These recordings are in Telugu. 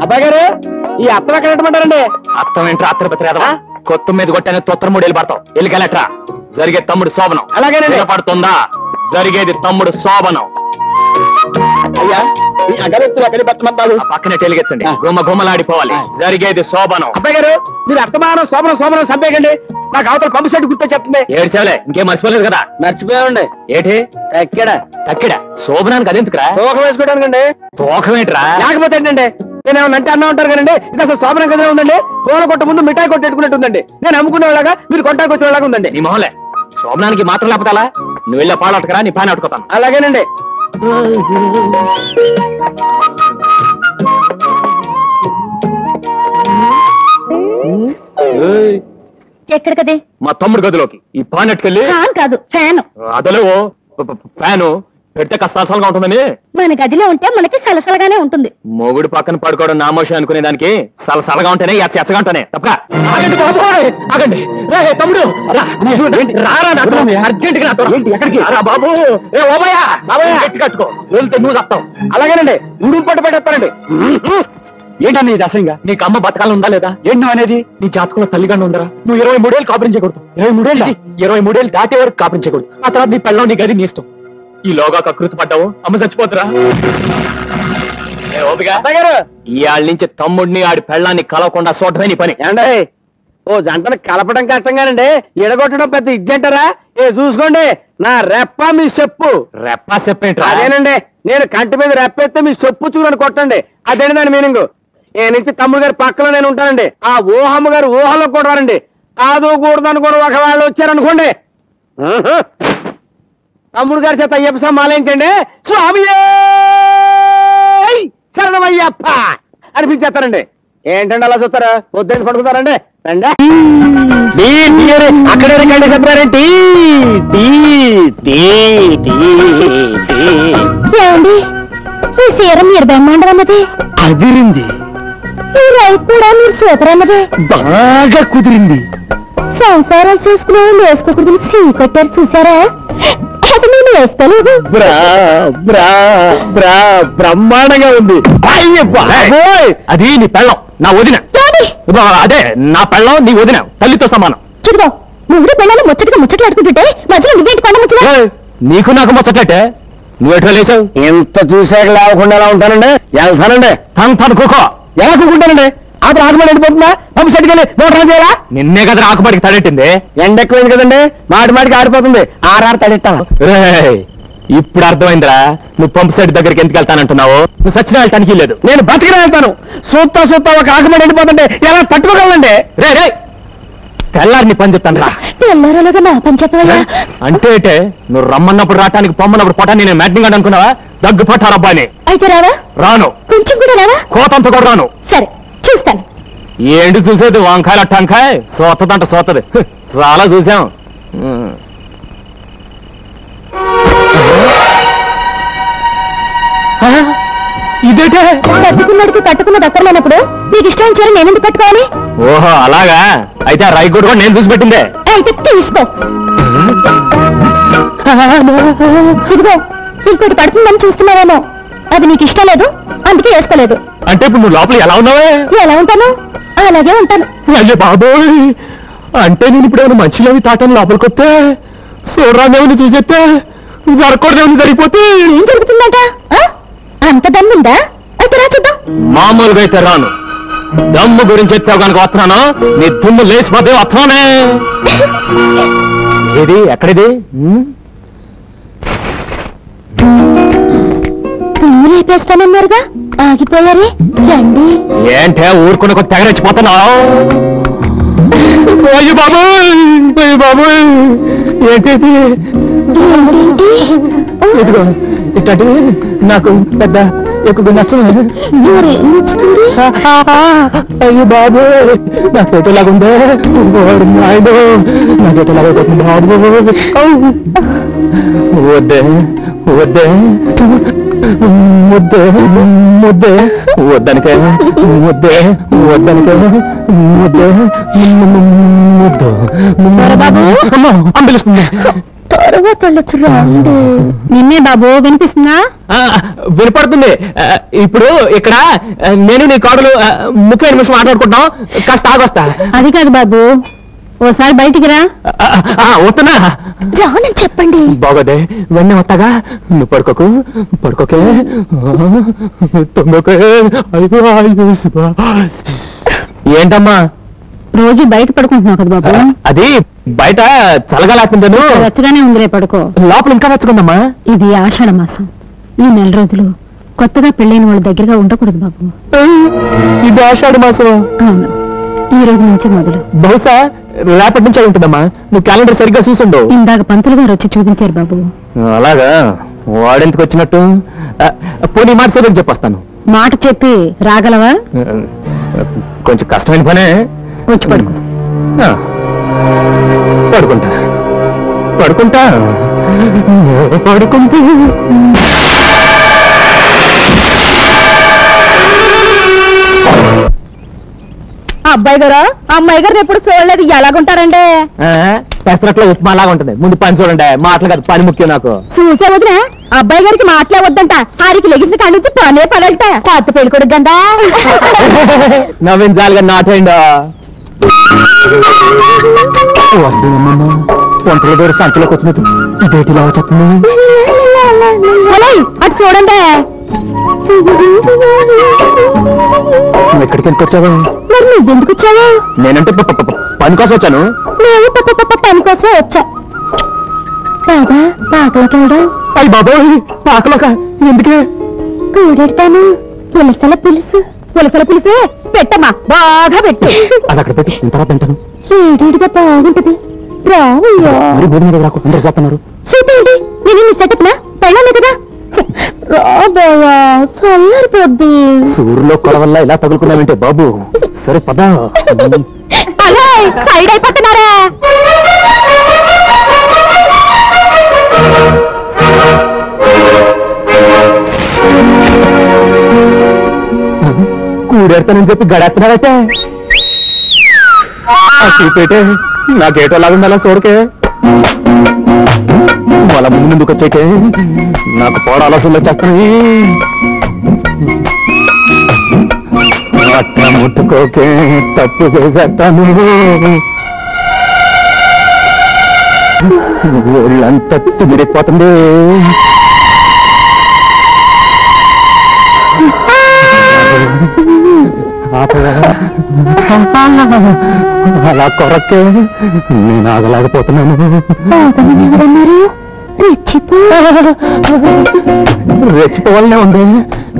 అబ్బాయి గారు ఈ అత్తం ఎక్కడ పెట్టమంటారండి? అత్తం ఏంటి రాత్రి కొత్త మీద కొట్టానే తొత్తర మూడు వెళ్ళి పడతావు వెళ్ళగలట్రా. జరిగే తమ్ముడు శోభనం అలాగేనండి. పడుతుందా? జరిగేది తమ్ముడు శోభనం. అయ్యా ఈ అగరత్తులు ఎక్కడ పెట్టమంటారు? పక్కనే టెలిగెచ్చండి, గుమ్మ గుమ్మలాడిపోవాలి. జరిగేది శోభనం. అబ్బాయి గారు మీరు అత్తమానం శోభనం శోభనం చంపేయకండి. నాకు అవతల పంపు సెట్ గుర్తొచ్చేస్తుంది. ఏడ్చేవలే, ఇంకేం మర్చిపోలేదు కదా? మర్చిపోయామండి. ఏంటి ఎక్కడ తక్కిడ శోభనానికి అదెందుకురా? తోకం వేసుకోవడానికండి. తోకం ఏంట్రా? లేకపోతే ఏంటండి, నేనేమన్నా అంటే అన్నా ఉంటారు కదండి. ఇది అసలు శోభనం కదా ఉందండి. పూల కొట్ట ముందు మిఠాయి కొట్టెట్టుకున్నట్టుందండి. నేను అమ్ముకునేలాగా మీరు కొట్టాకి వచ్చేలాగా ఉందండి. నీ మొహలే, శోభనానికి మాత్రం లేకపోతే అలా? నువ్వు వెళ్ళే పాలు అట్టుకురా, నీ పైన అట్టుకోతాను. అలాగేనండి. ఎక్కడికది? మా తమ్ముడు గదిలోకి. ఈ పాన్ ఎట్టుకెళ్ళి. ఫ్యాన్ కాదు, ఫ్యాన్. అదలేవో ఫ్యాను పెడితే కష్టాసలుగా ఉంటుందని. మన గదిలో ఉంటే మనకి సలసలగానే ఉంటుంది. మొగుడు పక్కన పడుకోవడం నామోషం అనుకునే దానికి సలసలగా ఉంటేనే ఎచ్చగా ఉంటానే తప్పగా. ఆగండి బాబోయ్, ఆగండి. రే తమ్ముడు అర్జెంట్ గా ఎక్కడికి రా బాబు. ఏ ఓబయ్యా బాబయ్య గట్టి కట్టుకో, వెళ్తే నువ్వు చెప్తావు. అలాగేనండి. ఉడుపు పట్టు పెట్టేస్తానండి. ఏంటన్నా ఇది అసహ్యంగా? నీకు అమ్మ బతకాలం ఉందా లేదా? ఏంటి అనేది? నీ జాతకంలో తల్లిగండ ఉందరా? నువ్వు 23 ఏళ్ళు కాపురించకూడదు. 23 ఏళ్ళు దాటే వరకు కాపురించకూడదు. ఆ తర్వాత నీ పెళ్ళం నీ గది నీ ఇష్టం. ఈ లోగా కకృతి పడ్డావు, అమ్మ చచ్చిపోతురా. ఇవాళ నుంచి తమ్ముడిని ఆడి పెళ్ళాన్ని కలవకుండా చూడటమే నీ పని. ఏండి ఓ జంటను కలపడం కష్టంగానండి, ఎడగొట్టడం పెద్ద ఇజ్జంటారా? ఏ చూసుకోండి, నా రెప్ప మీ చెప్పు. రెప్ప చెప్పేంట్రా? అదేనండి, నేను కంటి మీద రెప్పెత్తే మీ చెప్పు చూడని కొట్టండి. అదేంటి దాని మీనింగ్. ఏ నుంచి తమ్ముడు గారి పక్కలో నేను ఉంటానండి. ఆ ఊహమ్మ గారు ఊహలో కూడా రానండి. కాదు కూడదు అనుకోని ఒకవేళ వచ్చారనుకోండి, తమ్ముడు గారి చేత అయ్యప్ప మాలేంచండి. స్వామి శరణమయ్యప్ప అనిపించేస్తారండి. ఏంటండి అలా చూస్తారా? పొద్దున్న పడుకుతారండి. అక్కడే రికార్డు చెప్తారేంటి? ఏమండి, ఈ సీర మీరు బ్రహ్మాండం అన్నది అదిరింది. ఈ రైతు కూడా మీరు సూపర్ అన్నది బాగా కుదిరింది. సంసారాలు చేసుకునే వాళ్ళు వేసుకోకూడదు సీ కొట్టారు చూసారా? అది నేను వేసుకోలేదు. బ్రహ్మాండంగా ఉంది. అది నీ పెళ్ళం, నా వదిన. అదే నా పెళ్ళం, నీ వదిన, తల్లితో సమానం. చూడుకో, నువ్వు పెళ్ళాలి ముచ్చటగా ముచ్చట్లాడుకుంటుంటే మధ్యలో నువ్వేంటి కొండ ముచ్చట? నీకు నాకు ముచ్చట్లయితే నువ్వెట్లా లేచావు? ఎంత చూసాక లేకుండా ఎలా ఉంటానండి? వెళ్తానండి. తను కుకో. ఎలా కూకుంటానండి? అతను ఆకుబడి వెళ్ళిపోతుందా? పంపు సెట్కెళ్ళి మోటార్ చేయాలా? నిన్నే కదా ఆకుబడికి తడెట్టింది. ఎండ ఎక్కువైంది కదండి, మాటికి ఆరిపోతుంది. ఆర్ఆర్ తడెట్టా. ఇప్పుడు అర్థమైందిరా నువ్వు పంపు సెట్ దగ్గరికి ఎందుకు వెళ్తానంటున్నావు. నువ్వు సచిన వెళ్ళటానికి లేదు. నేను బతికిన వెళ్తాను. సూత్తా ఒక ఆకుబడి వెళ్ళిపోతుంటే ఎలా తట్టుకోగలండి? రే తెల్లారి నీ పని చెప్తాను రా. తెల్లారలుగా నా పని చెప్పాలా? అంటే నువ్వు రమ్మన్నప్పుడు రావటానికి పొమ్మన్నప్పుడు పొటాన్ని నేను మ్యాటింగ్ అని అనుకున్నావా? దగ్గు పట్టారబ్బాని. అయితే రావా? రాను. కొంచెం కూడా రావా? కోతంత కూడా రాను. సరే చూస్తాను. ఏంటి చూసేది? వంకాయల టంకాయ సోతదంట సోతది. చాలా చూసాం. ఇదేటే కట్టుకున్న దక్కర్లేనప్పుడు నీకు ఇష్టం చీర నేనెందుకు కట్టుకోవాలి? ఓహో అలాగా. అయితే ఆ రైట్ కూడా నేను చూసి పెట్టిందే. అయితే తీసుకో. ఇదిగో ఇంకోటి పడుతుందని చూస్తున్నావేమో, అది నీకు ఇష్టం లేదు అందుకే వేసుకోలేదు. అంటే ఇప్పుడు నువ్వు లోపల ఎలా ఉన్నావే? ఎలా ఉంటాను? అలాగే ఉంటాను. అయ్యో బాబోయ్, అంటే నేను ఇప్పుడు ఏమైనా మంచిలోవి తాటాను లోపలికి వస్తే సూర్రాదేవుని చూసేస్తే జరగకూడదేవుని జరిగిపోతే ఏం జరుగుతుందట? అంత దమ్ముందా? అయితే రా చూద్దాం. మామూలుగా అయితే రాను. దమ్ము గురించి ఎత్తావు కనుక వస్తున్నాను. నీ దుమ్ము లేచిపోతే వస్తున్నానే. ఏది ఎక్కడిది? దుమ్ము లేపేస్తానన్నారుగా, ఆగిపోయారే రండి. ఏంటే ఊరుకుని కొద్ది తెగరెచ్చిపోతున్నావు? అయ్యో బాబోయ్, అయ్యో బాబోయ్, ఏంటి ఇదిగో ఇట్లాంటి నాకు పెద్ద ఎక్కువ నచ్చదు. అయ్యో బాబు, నాకు ఎటులాగుందే నాయుడు, నాకు ఎటులాగైపోతుంది బాబు. వద్దే వద్దే ముద్దే ముద్దే వద్దనికే ముద్దే వద్దనికే ముద్దే ముద్దు బాబు అంబిలుస్తుంది. తర్వాత వెళ్ళొచ్చు రండి. నిన్నే బాబు వినిపిస్తుందా? వినపడుతుంది. ఇప్పుడు ఇక్కడ నేను నీ కోడలు ముఖ్య నిమిషం మాట్లాడుకుంటాం, కాస్త ఆగొస్తా. అది కాదు బాబు, ఓసారి బయటికి రా. వస్తున్నా. రానని చెప్పండి. బాగోదే, వెన్న వస్తాగా. నువ్వు పడుకోకు, పడుకోకే, తొంగకే. ఏంటమ్మా రోజు బయట పడుకుంటున్నావు కదా బాబు? అది బయట చల్లగా లేకుండాను. వెచ్చగానే ఉందిలే, పడుకో. లోపల ఇంకా వెచ్చకుందమ్మా. ఇది ఆషాఢ మాసం. ఈ నెల రోజులు కొత్తగా పెళ్ళైన వాళ్ళ దగ్గరగా ఉండకూడదు బాబు. ఇది ఆషాఢ మాసం? అవును, ఈ రోజు నుంచి మొదలు. బహుశా రేపటి నుంచి ఉంటుందమ్మా. నువ్వు క్యాలెండర్ సరిగ్గా చూసుండవు. ఇందాక పంతులు గారు వచ్చి చూపించారు బాబు. అలాగా? వాడెందుకు వచ్చినట్టు? పోనీ మాట సోదరికి చెప్పొస్తాను. మాట చెప్పి రాగలవా? కొంచెం కష్టమైన పనే. వచ్చి పడుకో. పడుకుంటా పడుకుంటా పడుకుంటా. అబ్బాయి గారు, అమ్మాయి గారు ఎప్పుడు చూడలేదు, ఎలాగుంటారండి? పెసరట్లో ఉప్మా లాగా ఉంటుంది. ముందు పని చూడండి, మాటలు కాదు, పని ముఖ్యం నాకు. చూసే వదిన, అబ్బాయి గారికి మాటలే వద్దంట, ఆరికి లెగిసిన కాడి నుంచి పనే పడంట. కొత్త పెళ్లి కొడుకు గందా. నవ్వించాలిగా నాటండా. వస్తుందమ్మా, వంటల దూరం సంచలోకి వచ్చినట్టు ఇదేటిలా చెప్తుంది. అటు చూడండి. నువ్వు ఎక్కడికి ఎందుకు వచ్చావా? మరి నువ్వెందుకు వచ్చావా? నేనంటే పని కోసం వచ్చాను. మేము పని కోసమే వచ్చా. బాబా పాకలకాడు. అయ్యి బాబోయ్, పాకలోక ఎందుకే? కూడెడతాను. పులసల పులుసు పెట్టమ్మా, బాగా పెట్టు. అది అక్కడ పెట్టు, నేను తర్వాత తింటాను. ఏడేడిగా బాగుంటది. రావయ్యా. మరి బోధ మీద రాకు, అందరు పోతున్నారు. చూపండి, నేను నీ సెటప్నా పెళ్ళాను కదా. రాబోయా, చల్లారిపోద్ది. సూర్యులో కొడవల్ల ఇలా తగులుకున్నావంటే బాబు. సరే పదా. అలా సైడ్ అయిపోతున్నారా? కూడెడతానని చెప్పి గడేస్తున్నాడైతే. చూపేటే నాకేటో లాగుంది, అలా చూడకే. వాళ్ళ ముందుకు వచ్చేకే నాకు పోడ ఆలోచనలు వచ్చేస్తున్నాయి. అట్లా ముట్టుకోకే, తప్పు చేసేస్తాను. ఒళ్ళంతా తిరిగిపోతుంది. అలా కొరకే నేను ఆగలేకపోతున్నాను. రెచ్చిపోవాలనే ఉంది,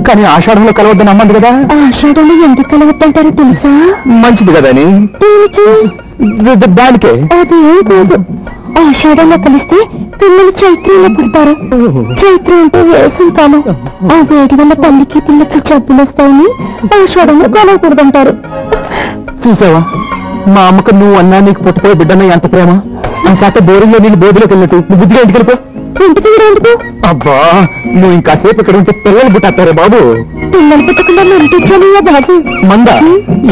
కానీ ఆషాఢంలో కలవద్దని అమ్మంది కదా. ఆషాఢంలో ఎందుకు కలవద్దంటారో తెలుసా? మంచిది కదా అని. దానికే. అదేం కాదు, ఆషాఢంలో కలిస్తే పిల్లలు చైత్రంలో పుడతారు. చైత్రం అంటే వేసం కాలం. ఆ వేడి వల్ల తల్లికి పిల్లకి జబ్బులు వస్తాయని ఆషాఢంలో కలవకూడదంటారు. చూసావా, మా అమ్మకు నువ్వు అన్నా నీకు పుట్టపోయే బిడ్డన్న ఎంత ప్రేమ. అని శాత బోరింగ్లో నేను బోధులోకి వెళ్ళినట్టు నువ్వు బుద్ధిగా ఇంటికి వెళ్ళిపో. ఇంటికి ఎందుకు? అబ్బా, నువ్వు ఇంకాసేపు ఇక్కడ ఉంటే పిల్లలు పుట్టారే బాబు. పిల్లలు పుట్టకుండా ఇంటిచ్చానయ్యా బాబు. మందా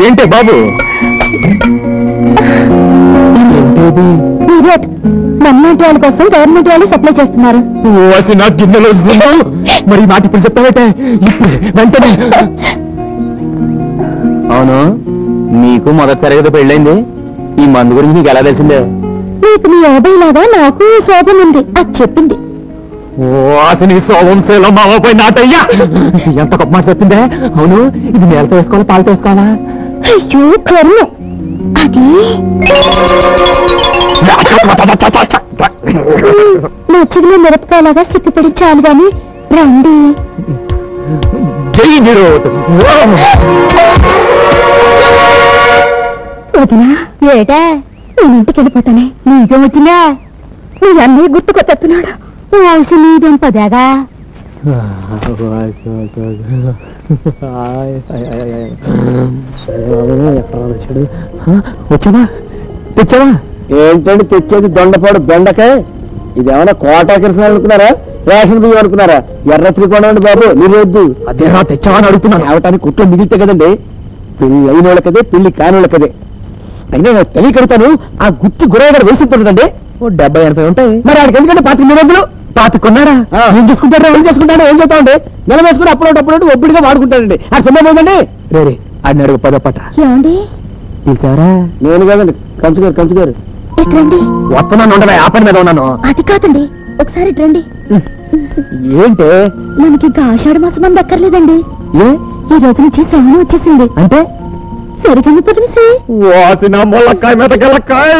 ఏంటే బాబు? గవర్నమెంట్ వాళ్ళ కోసం గవర్నమెంట్ వాళ్ళు సప్లై చేస్తున్నారు. నా గిన్నెలో మరి మాట ఇప్పుడు చెప్తావేటే? ఇప్పుడు వెంటనే. అవును, నీకు మొదటిసారిగా పెళ్ళైంది. ఈ మందు గురించి నీకు ఎలా తెలిసిందే? నీకు నీ 50 లాగా నాకు శోభం ఉంది, అది చెప్పింది. నీ శోభం సేలో మావపోయి నాటయ్యా. ఎంత గొప్ప మాట చెప్పిందే. అవును, ఇది నేలతో వేసుకోవాలా పాలతో వేసుకోవాలా? అయ్యో కర్మ, అది మచ్చిగిలో మిరపకాయలాగా సిప్పిపడి చాలు గాని రండి. జై నిరోధ్. వదినా ఏటా? నేను ఇంటికి వెళ్ళిపోతానే. నీకేం వచ్చిందా? నీ అన్నీ గుర్తుకొస్తున్నాడు. వాసు నీదేం పదాగా? వచ్చావా? తెచ్చావా? ఏంటంటే తెచ్చేది దొండపాడు బెండకాయ. ఇదేమన్నా కోటా కిరసన అనుకున్నారా, రేషన్ బియ్యం అనుకున్నారా? ఎర్ర త్రికోణండి బాబు, నిరోద్దు. అదేనా తెచ్చావా అని అడుగుతున్నాను. అవటానికి కుట్లో మిగిలితే కదండి. పెళ్లి అయిన వాళ్ళకదే, పెళ్లి కాని వాళ్ళకదే. అయినా నాకు తెలియకడుతాను, ఆ గుత్తి గురయ్య గారు వయసు ఉంటుందండి. ఓ 70-80 ఉంటాయి. మరి ఆడికి ఎందుకంటే 25 పాతికొన్నారా? ఏం చేసుకుంటాడు, ఏం చేసుకుంటాడో ఏం చేస్తామండి. నెల వేసుకుని అప్పుడు ఒబ్బడిగా వాడుకుంటాడండి. ఆ సినిమా పోయిందండి. రే ఆయన అడుగు పదో పట్ట ఏమండి పిలిచారా? నేను కాదండి, కంచు గారు ఎట్రండి? వస్తున్నాను, ఉండవా? ఆ పని మీద ఉన్నాను. అది కాదండి, ఒకసారి రండి. ఏంటే మనకి ఇంకా ఆషాఢ మాసం అని దక్కర్లేదండి. ఏ ఈ రోజు నుంచి శ్రవణం వచ్చేసింది. అంటే సరిగమ్మ పొదిలిసి వాసిన ములక్కాయ మీద గెలక్కాయ